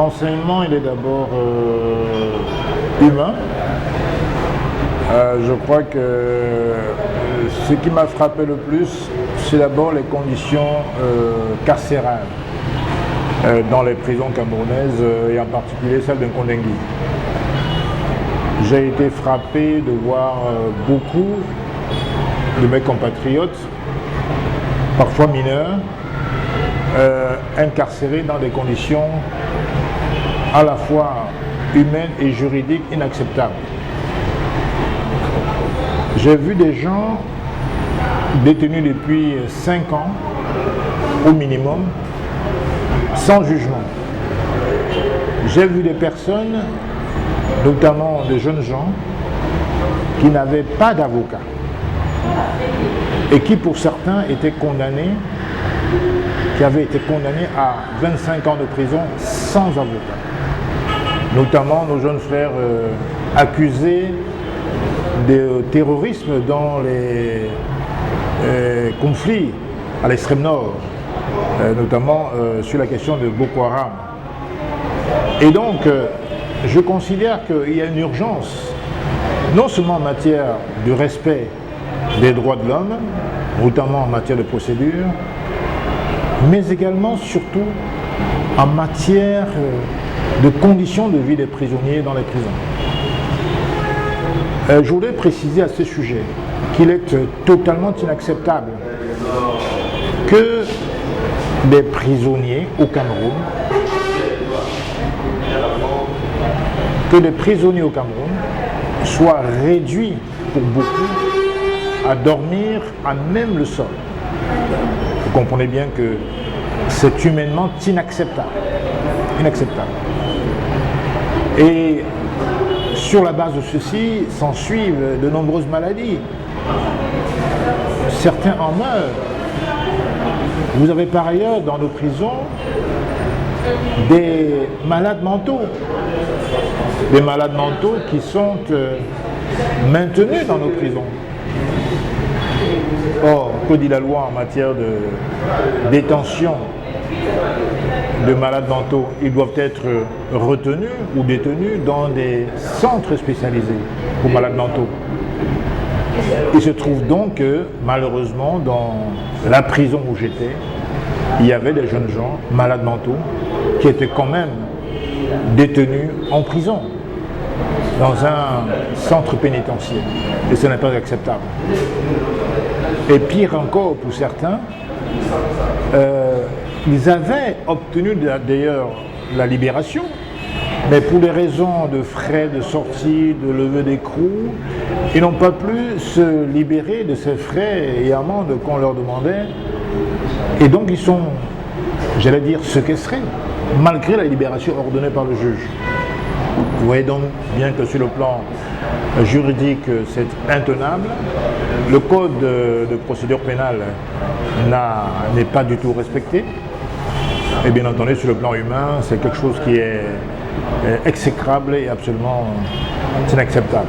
L'enseignement, il est d'abord humain. Je crois que ce qui m'a frappé le plus, c'est d'abord les conditions carcérales dans les prisons camerounaises et en particulier celle de Kondengui. J'ai été frappé de voir beaucoup de mes compatriotes, parfois mineurs, incarcérés dans des conditions à la fois humaines et juridiques inacceptables. J'ai vu des gens détenus depuis 5 ans au minimum, sans jugement. J'ai vu des personnes, notamment des jeunes gens, qui n'avaient pas d'avocat et qui pour certains étaient condamnés, qui avaient été condamnés à 25 ans de prison sans avocat. Notamment nos jeunes frères accusés de terrorisme dans les conflits à l'extrême nord, notamment sur la question de Boko Haram. Et donc, je considère qu'il y a une urgence, non seulement en matière de respect des droits de l'homme, notamment en matière de procédure, mais également, surtout, en matière de conditions de vie des prisonniers dans les prisons. Je voudrais préciser à ce sujet qu'il est totalement inacceptable que des prisonniers au Cameroun, soient réduits pour beaucoup à dormir à même le sol. Vous comprenez bien que c'est humainement inacceptable. Et sur la base de ceci, s'ensuivent de nombreuses maladies. Certains en meurent. Vous avez par ailleurs dans nos prisons des malades mentaux. Des malades mentaux qui sont maintenus dans nos prisons. Or, que dit la loi en matière de détention de malades mentaux? Ils doivent être retenus ou détenus dans des centres spécialisés pour malades mentaux. Il se trouve donc que, malheureusement, dans la prison où j'étais, il y avait des jeunes gens, malades mentaux, qui étaient quand même détenus en prison, dans un centre pénitentiaire. Et ce n'est pas acceptable. Et pire encore pour certains, ils avaient obtenu d'ailleurs la libération, mais pour des raisons de frais de sortie, de levée d'écrou, ils n'ont pas pu se libérer de ces frais et amendes qu'on leur demandait. Et donc ils sont, j'allais dire, séquestrés, malgré la libération ordonnée par le juge. Vous voyez donc bien que sur le plan juridique, c'est intenable. Le code de procédure pénale n'est pas du tout respecté. Et bien entendu, sur le plan humain, c'est quelque chose qui est exécrable et absolument inacceptable.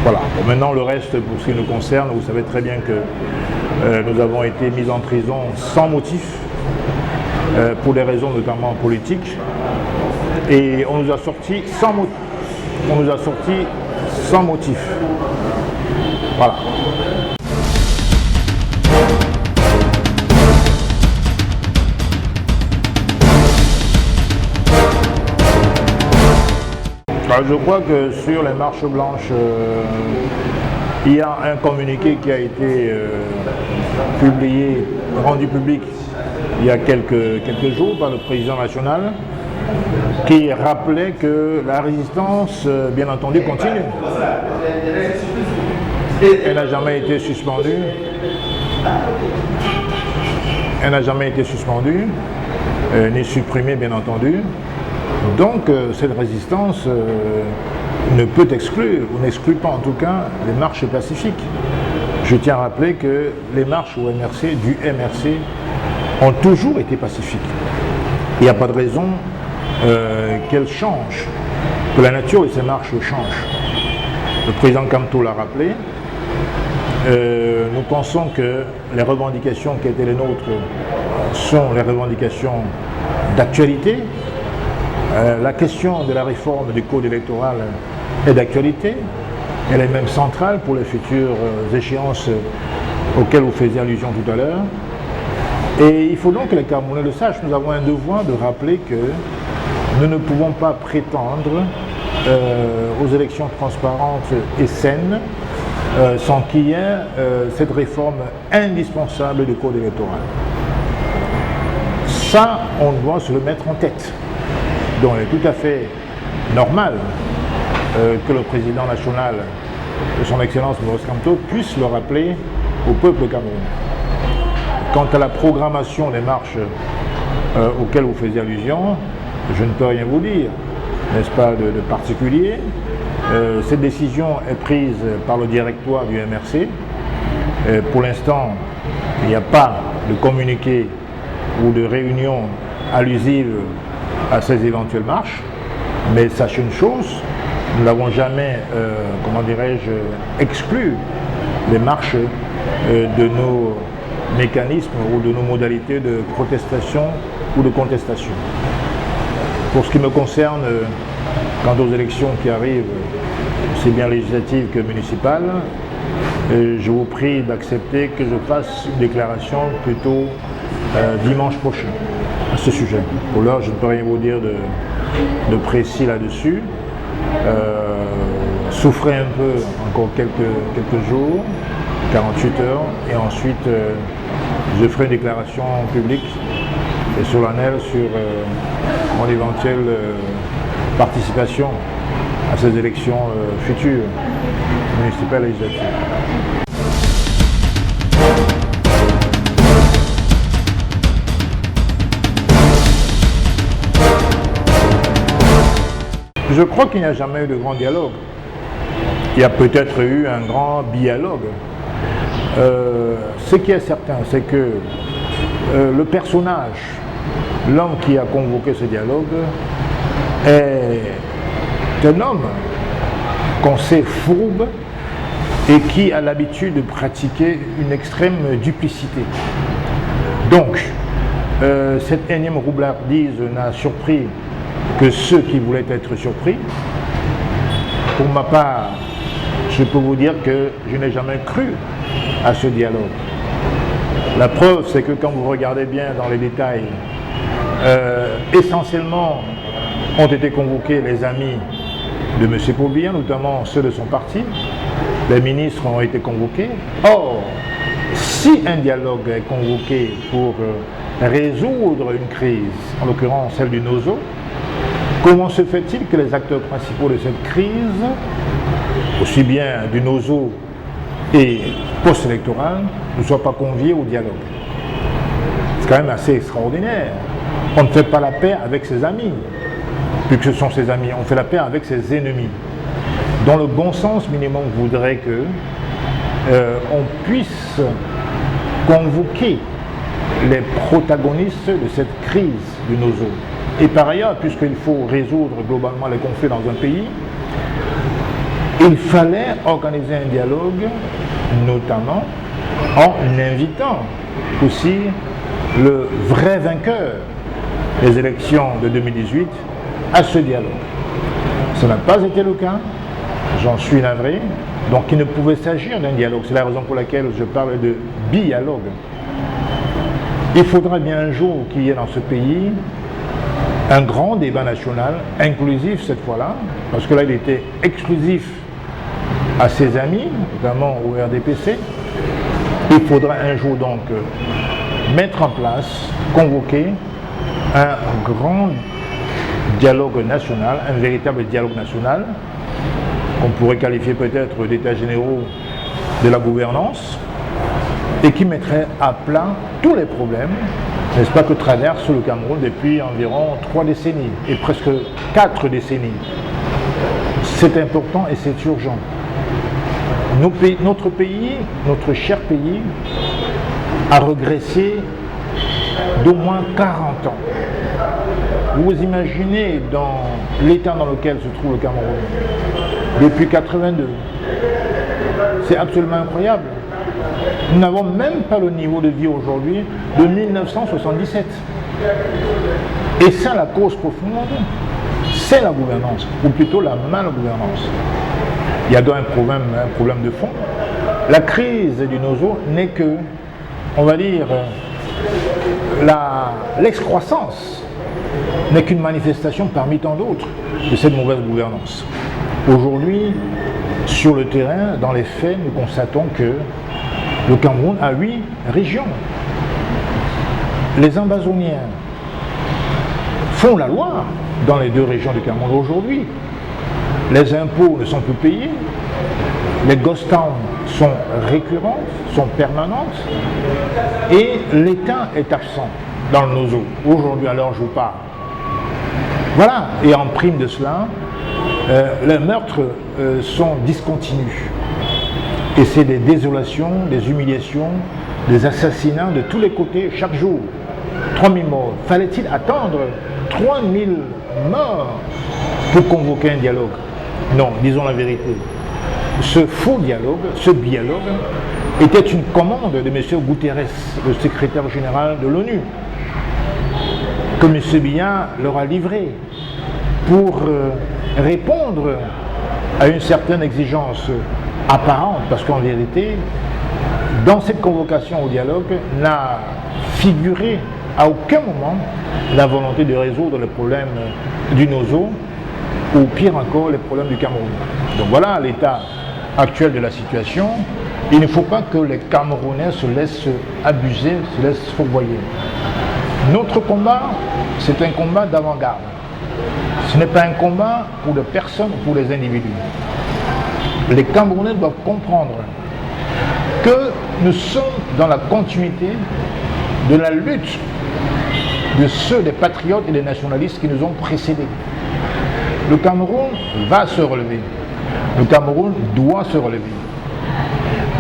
Voilà. Bon, maintenant, le reste, pour ce qui nous concerne, vous savez très bien que nous avons été mis en prison sans motif, pour des raisons notamment politiques, et on nous a sortis sans motif. Voilà. Je crois que sur les marches blanches, il y a un communiqué qui a été publié, rendu public il y a quelques jours par le président national, qui rappelait que la résistance, bien entendu, continue. Elle n'a jamais été suspendue. Ni supprimée, bien entendu. Donc cette résistance ne peut exclure, ou n'exclut pas en tout cas, les marches pacifiques. Je tiens à rappeler que les marches du MRC ont toujours été pacifiques. Il n'y a pas de raison qu'elles changent, que la nature de ces marches change. Le président Kamto l'a rappelé. Nous pensons que les revendications qui étaient les nôtres sont les revendications d'actualité. La question de la réforme du code électoral est d'actualité. Elle est même centrale pour les futures échéances auxquelles vous faisiez allusion tout à l'heure. Et il faut donc que les Camerounais le sachent. Nous avons un devoir de rappeler que nous ne pouvons pas prétendre aux élections transparentes et saines sans qu'il y ait cette réforme indispensable du code électoral. Ça, on doit se le mettre en tête. Donc il est tout à fait normal que le président national de son Excellence Maurice Kamto puisse le rappeler au peuple camerounais. Quant à la programmation des marches auxquelles vous faisiez allusion, je ne peux rien vous dire, n'est-ce pas, de particulier. Cette décision est prise par le directoire du MRC. Pour l'instant, il n'y a pas de communiqué ou de réunion allusive à ces éventuelles marches, mais sachez une chose, nous n'avons jamais, comment dirais-je, exclu les marches de nos mécanismes ou de nos modalités de protestation ou de contestation. Pour ce qui me concerne, quant aux élections qui arrivent, aussi bien législatives que municipales, je vous prie d'accepter que je fasse une déclaration plutôt dimanche prochain à ce sujet. Pour l'heure, je ne peux rien vous dire de précis là-dessus. Souffrez un peu encore quelques jours, 48 heures, et ensuite je ferai une déclaration publique et solennelle sur mon éventuelle participation à ces élections futures, municipales et législatives. Je crois qu'il n'y a jamais eu de grand dialogue. Il y a peut-être eu un grand bialogue. Ce qui est certain, c'est que le personnage, l'homme qui a convoqué ce dialogue, est un homme qu'on sait fourbe et qui a l'habitude de pratiquer une extrême duplicité. Donc, cette énième roublardise n'a surpris que ceux qui voulaient être surpris. Pour ma part, je peux vous dire que je n'ai jamais cru à ce dialogue. La preuve, c'est que quand vous regardez bien dans les détails, essentiellement ont été convoqués les amis de M. Paul Biya, notamment ceux de son parti. Les ministres ont été convoqués. Or, si un dialogue est convoqué pour résoudre une crise, en l'occurrence celle du Nozo, comment se fait-il que les acteurs principaux de cette crise, aussi bien du Nozo et post-électoral, ne soient pas conviés au dialogue? C'est quand même assez extraordinaire. On ne fait pas la paix avec ses amis, puisque ce sont ses amis, on fait la paix avec ses ennemis. Dans le bon sens minimum voudrait que on puisse convoquer les protagonistes de cette crise du Nozo. Et par ailleurs, puisqu'il faut résoudre globalement les conflits dans un pays, il fallait organiser un dialogue, notamment en invitant aussi le vrai vainqueur des élections de 2018 à ce dialogue. Ça n'a pas été le cas, j'en suis navré, donc il ne pouvait s'agir d'un dialogue. C'est la raison pour laquelle je parle de bialogue. Il faudra bien un jour qu'il y ait dans ce pays un grand débat national, inclusif cette fois-là, parce que là il était exclusif à ses amis, notamment au RDPC. Il faudra un jour donc mettre en place, convoquer un grand dialogue national, un véritable dialogue national, qu'on pourrait qualifier peut-être d'états généraux de la gouvernance, et qui mettrait à plat tous les problèmes, n'est-ce pas, que traverse le Cameroun depuis environ 3 décennies, et presque 4 décennies. C'est important et c'est urgent. Notre pays, notre cher pays, a régressé d'au moins 40 ans. Vous vous imaginez dans l'état dans lequel se trouve le Cameroun depuis 82. C'est absolument incroyable. Nous n'avons même pas le niveau de vie aujourd'hui de 1977. Et ça, la cause profonde, c'est la gouvernance, ou plutôt la malgouvernance. Il y a donc un problème de fond. La crise du Nozo n'est que, on va dire, l'excroissance n'est qu'une manifestation parmi tant d'autres de cette mauvaise gouvernance. Aujourd'hui, sur le terrain, dans les faits, nous constatons que le Cameroun a 8 régions. Les Ambazoniens font la loi dans les 2 régions du Cameroun aujourd'hui. Les impôts ne sont plus payés, les ghost towns sont récurrentes, sont permanentes, et l'État est absent dans le Nozo. Aujourd'hui, alors je vous parle. Voilà, et en prime de cela, les meurtres sont discontinus. Et c'est des désolations, des humiliations, des assassinats de tous les côtés chaque jour. 3000 morts. Fallait-il attendre 3000 morts pour convoquer un dialogue? Non, disons la vérité. Ce faux dialogue, ce dialogue, était une commande de M. Guterres, le secrétaire général de l'ONU, que M. Biya leur a livré pour répondre à une certaine exigence apparente, parce qu'en vérité, dans cette convocation au dialogue, n'a figuré à aucun moment la volonté de résoudre les problèmes du Nozo, ou pire encore, les problèmes du Cameroun. Donc voilà l'état actuel de la situation. Il ne faut pas que les Camerounais se laissent abuser, se laissent fourvoyer. Notre combat, c'est un combat d'avant-garde. Ce n'est pas un combat pour des personnes ou pour des individus. Les Camerounais doivent comprendre que nous sommes dans la continuité de la lutte de ceux des patriotes et des nationalistes qui nous ont précédés. Le Cameroun va se relever. Le Cameroun doit se relever.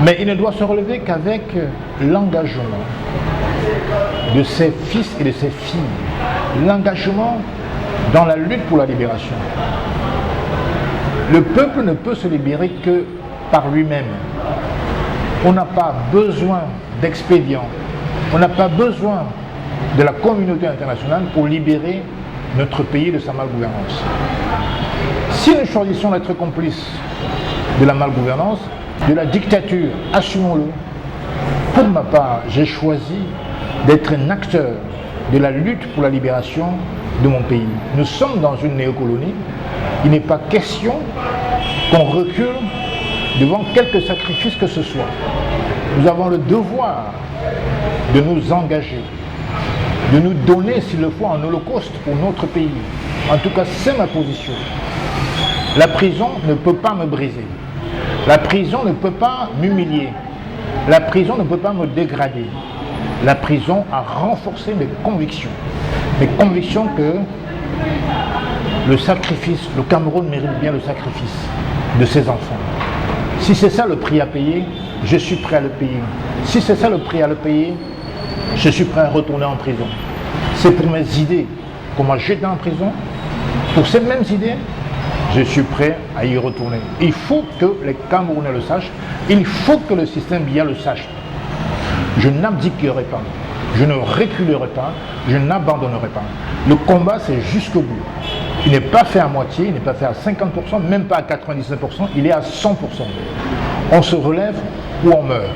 Mais il ne doit se relever qu'avec l'engagement de ses fils et de ses filles. L'engagement dans la lutte pour la libération. Le peuple ne peut se libérer que par lui-même. On n'a pas besoin d'expédients. On n'a pas besoin de la communauté internationale pour libérer notre pays de sa malgouvernance. Si nous choisissons d'être complices de la malgouvernance, de la dictature, assumons-le. Pour ma part, j'ai choisi d'être un acteur de la lutte pour la libération de mon pays. Nous sommes dans une néocolonie. Il n'est pas question qu'on recule devant quelque sacrifice que ce soit. Nous avons le devoir de nous engager, de nous donner, s'il le faut, en holocauste pour notre pays. En tout cas, c'est ma position. La prison ne peut pas me briser. La prison ne peut pas m'humilier. La prison ne peut pas me dégrader. La prison a renforcé mes convictions. Mes convictions que le sacrifice, le Cameroun mérite bien le sacrifice de ses enfants. Si c'est ça le prix à payer, je suis prêt à le payer. Si c'est ça le prix à le payer, je suis prêt à retourner en prison. C'est pour mes idées qu'on m'a jeté en prison. Pour ces mêmes idées, je suis prêt à y retourner. Il faut que les Camerounais le sachent. Il faut que le système Biya le sache. Je n'abdiquerai pas. Je ne reculerai pas. Je n'abandonnerai pas. Le combat, c'est jusqu'au bout. Il n'est pas fait à moitié, il n'est pas fait à 50%, même pas à 99%, il est à 100%. On se relève ou on meurt.